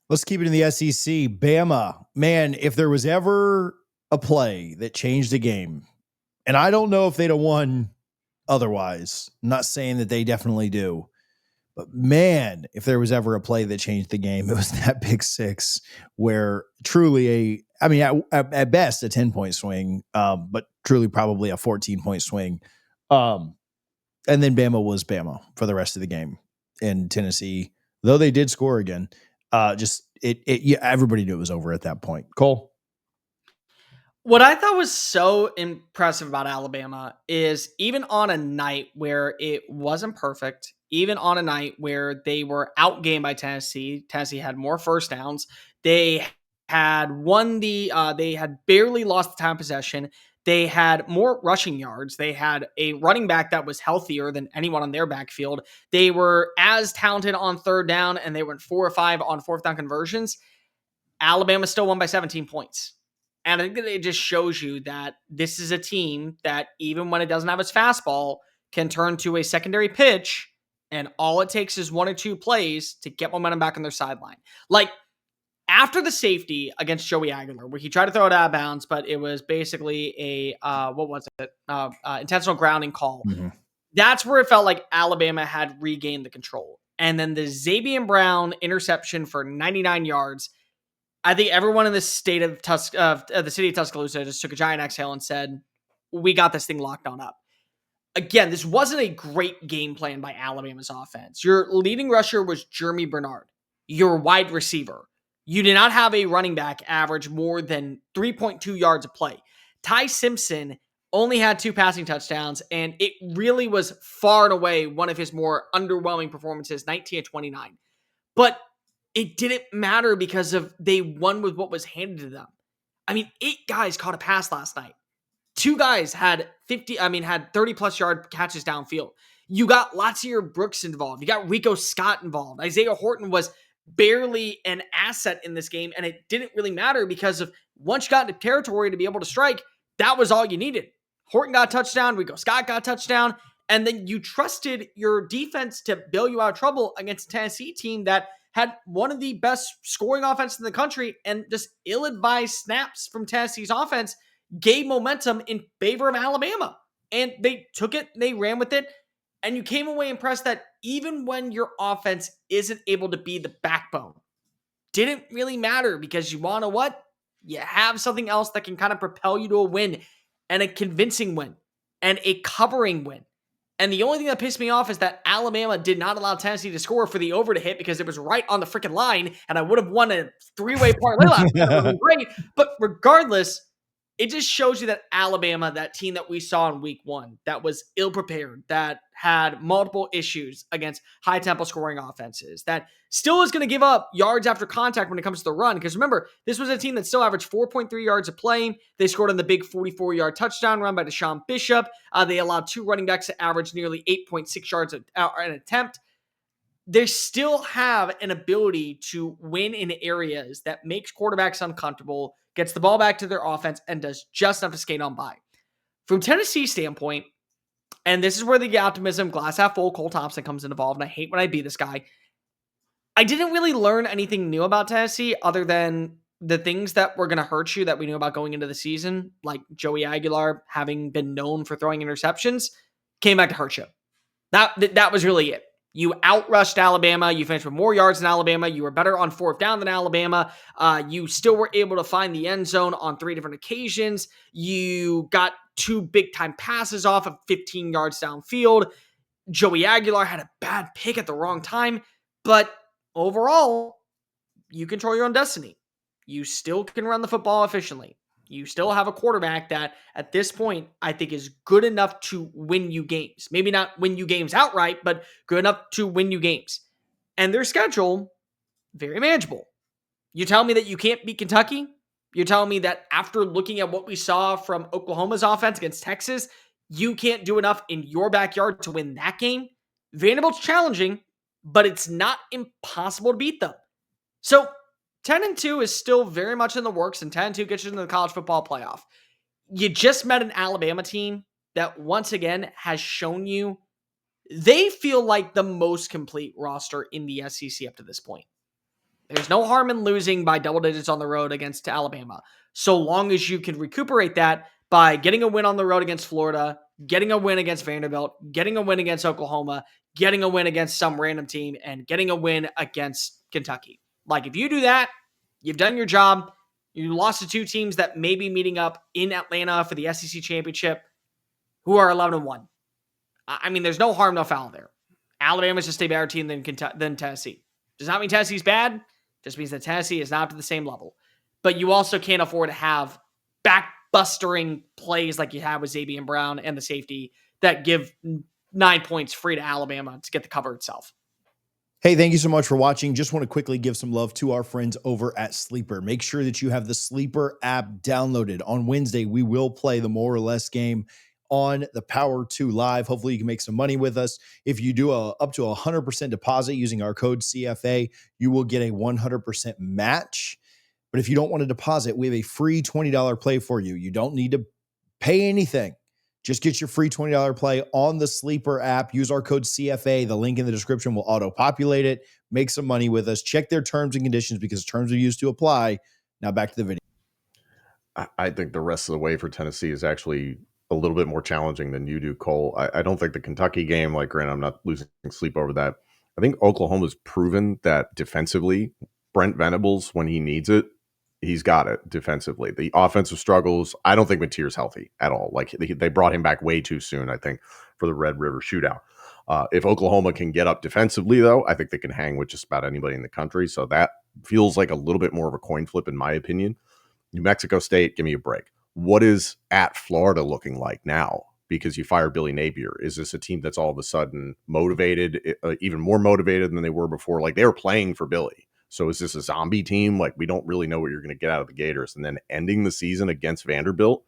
Let's keep it in the SEC. Bama, man, if there was ever a play that changed the game, and I don't know if they'd have won otherwise, I'm not saying that they definitely do, but man, if there was ever a play that changed the game, it was that pick six where truly at best a 10-point swing, but truly probably a 14-point swing. And then Bama was Bama for the rest of the game. In Tennessee, though they did score again, everybody knew it was over at that point. Cole? What I thought was so impressive about Alabama is even on a night where it wasn't perfect, even on a night where they were outgained by Tennessee, Tennessee had more first downs. They they had barely lost the time of possession. They had more rushing yards. They had a running back that was healthier than anyone on their backfield. They were as talented on third down, and they went 4 or 5 on fourth down conversions. Alabama still won by 17 points. And I think that it just shows you that this is a team that, even when it doesn't have its fastball, can turn to a secondary pitch, and all it takes is 1 or 2 plays to get momentum back on their sideline. Like, after the safety against Joey Aguilar, where he tried to throw it out of bounds, but it was basically intentional grounding call. Mm-hmm. That's where it felt like Alabama had regained the control. And then the Xavier Brown interception for 99 yards. I think everyone in the state of the city of Tuscaloosa just took a giant exhale and said, "We got this thing locked on up." Again, this wasn't a great game plan by Alabama's offense. Your leading rusher was Jeremy Bernard, your wide receiver. You did not have a running back average more than 3.2 yards a play. Ty Simpson only had 2 passing touchdowns, and it really was far and away one of his more underwhelming performances, 19 of 29. But it didn't matter because they won with what was handed to them. I mean, 8 guys caught a pass last night. 2 guys had 30 plus yard catches downfield. You got Latsier Brooks involved. You got Rico Scott involved. Isaiah Horton was barely an asset in this game, and it didn't really matter because of once you got into territory to be able to strike, that was all you needed. Horton got a touchdown. Rico Scott got a touchdown. And then you trusted your defense to bail you out of trouble against a Tennessee team that had one of the best scoring offenses in the country, and just ill-advised snaps from Tennessee's offense gave momentum in favor of Alabama. And they took it, they ran with it, and you came away impressed that even when your offense isn't able to be the backbone, didn't really matter because you want to what? You have something else that can kind of propel you to a win, and a convincing win, and a covering win. And the only thing that pissed me off is that Alabama did not allow Tennessee to score for the over to hit because it was right on the freaking line, and I would have won a 3-way parlay last night. It would have been great. But regardless, it just shows you that Alabama, that team that we saw in week 1, that was ill-prepared, that had multiple issues against high-tempo scoring offenses, that still is going to give up yards after contact when it comes to the run. Because remember, this was a team that still averaged 4.3 yards a play. They scored on the big 44-yard touchdown run by Deshaun Bishop. They allowed 2 running backs to average nearly 8.6 yards an attempt. They still have an ability to win in areas that makes quarterbacks uncomfortable, gets the ball back to their offense, and does just enough to skate on by. From Tennessee's standpoint, and this is where the optimism, glass half full, Cole Thompson comes involved, and I hate when I be this guy. I didn't really learn anything new about Tennessee other than the things that were going to hurt you that we knew about going into the season, like Joey Aguilar having been known for throwing interceptions, came back to hurt you. That was really it. You outrushed Alabama. You finished with more yards than Alabama. You were better on fourth down than Alabama. You still were able to find the end zone on 3 different occasions. You got 2 big-time passes off of 15 yards downfield. Joey Aguilar had a bad pick at the wrong time. But overall, you control your own destiny. You still can run the football efficiently. You still have a quarterback that, at this point, I think is good enough to win you games. Maybe not win you games outright, but good enough to win you games. And their schedule, very manageable. You tell me that you can't beat Kentucky? You're telling me that after looking at what we saw from Oklahoma's offense against Texas, you can't do enough in your backyard to win that game? Vanderbilt's challenging, but it's not impossible to beat them. So 10-2 is still very much in the works, and 10-2 gets you into the college football playoff. You just met an Alabama team that, once again, has shown you they feel like the most complete roster in the SEC up to this point. There's no harm in losing by double digits on the road against Alabama, so long as you can recuperate that by getting a win on the road against Florida, getting a win against Vanderbilt, getting a win against Oklahoma, getting a win against some random team, and getting a win against Kentucky. Like, if you do that, you've done your job. You lost to 2 teams that may be meeting up in Atlanta for the SEC championship, who are 11-1. I mean, there's no harm, no foul there. Alabama's just a better team than Tennessee. Does not mean Tennessee's bad. Just means that Tennessee is not up to the same level. But you also can't afford to have backbustering plays like you have with Xavier Brown and the safety that give 9 points free to Alabama to get the cover itself. Hey, thank you so much for watching. Just want to quickly give some love to our friends over at Sleeper. Make sure that you have the Sleeper app downloaded. On Wednesday, we will play the More or Less game on the Power 2 Live. Hopefully, you can make some money with us. If you do up to 100% deposit using our code CFA, you will get a 100% match. But if you don't want to deposit, we have a free $20 play for you. You don't need to pay anything. Just get your free $20 play on the Sleeper app. Use our code CFA. The link in the description will auto-populate it. Make some money with us. Check their terms and conditions because terms are used to apply. Now back to the video. I think the rest of the way for Tennessee is actually a little bit more challenging than you do, Cole. I don't think the Kentucky game, like, granted, I'm not losing sleep over that. I think Oklahoma's proven that defensively, Brent Venables, when he needs it, he's got it defensively. The offensive struggles, I don't think Mateer's healthy at all. Like, they brought him back way too soon, I think, for the Red River shootout. If Oklahoma can get up defensively, though, I think they can hang with just about anybody in the country. So that feels like a little bit more of a coin flip, in my opinion. New Mexico State, give me a break. What is at Florida looking like now? Because you fired Billy Napier. Is this a team that's all of a sudden motivated, even more motivated than they were before? Like, they were playing for Billy. So is this a zombie team? Like, we don't really know what you're going to get out of the Gators. And then ending the season against Vanderbilt.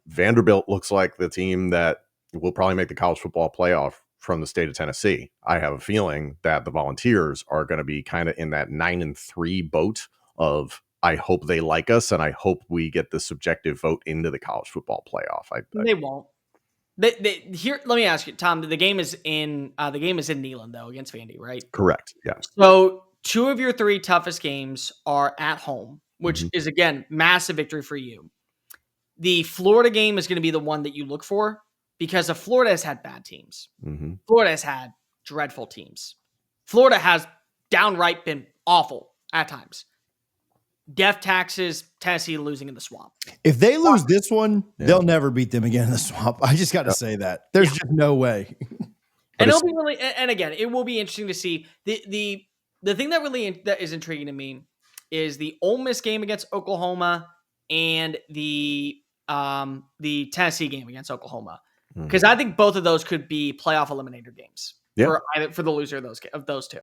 Vanderbilt looks like the team that will probably make the college football playoff from the state of Tennessee. I have a feeling that the Volunteers are going to be kind of in that 9-3 boat of, I hope they like us, and I hope we get the subjective vote into the college football playoff. They won't. Here, let me ask you, Tom. The game is in Neyland, though, against Vandy, right? Correct. Yeah. So 2 of your 3 toughest games are at home, which is, again, massive victory for you. The Florida game is going to be the one that you look for because Florida has had bad teams. Florida has had dreadful teams. Florida has downright been awful at times. Death taxes, Tennessee losing in the swamp. If they lose this one, they'll never beat them again in the swamp. I just got to say that. There's just no way. And it'll be really, and again, it will be interesting to see. The thing that is intriguing to me is the Ole Miss game against Oklahoma and the Tennessee game against Oklahoma, because I think both of those could be playoff eliminator games for the loser of those 2.